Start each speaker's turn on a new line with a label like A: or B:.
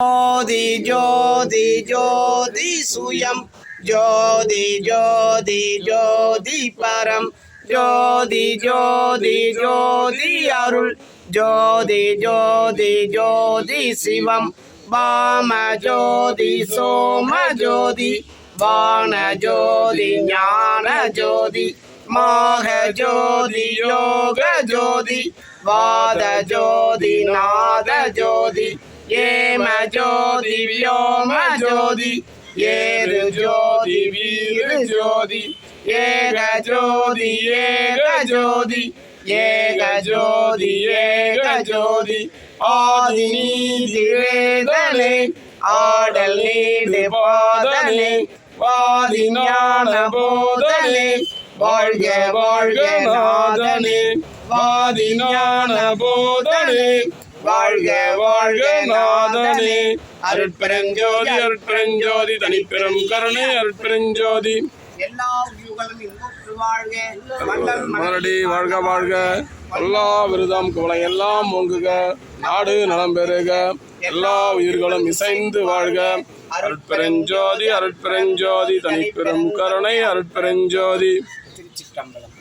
A: ஜோதி ஜோதி ஜோதி சுயம் ஜோதி ஜோதி ஜோதி பரம் ஜோதி ஜோதி ஜோதி அருள் ஜோதி ஜோதி ஜோதி சிவம் வாம ஜோதி சோம ஜோதி வான ஜோதி ஞான ஜோதி மாக ஜோதி யோக ஜோதி வாத ஜோதி நாத ஜோதி ஏம ஜோதி வியோம ஜோதி ஏரு ஜோதி வீரு ஜோதி ஏக ஜோதி ஏக ஜோதி ஏக ஜோதி ஏக ஜோதி ஆதி நீதி வேதனே ஆடல் நீடு பாதனே வாதி ஞான போதனே வாழ்க வாழ்க நாதனே வாதி ஞான போதனே வாழ்க வாழ்க நாதனே அருட்பெருஞ்சோதி அருட்பெருஞ்சோதி தனிப்பெரும் கருணை அருட்பெருஞ்சோதி எல்லா உயிர்களும் இன்புற்று வாழ்க மலரடி வாழ்க வாழ்க எல்லா விருதம் குவளை எல்லாம் ஓங்குக நாடு நலம் பெறுக எல்லா உயிர்களும் இசைந்து வாழ்க அருட்பெருஞ்சோதி அருட்பெருஞ்சோதி தனிப்பெரும் கருணை அருட்பெருஞ்சோதி திருச்சிற்றம்பலம்.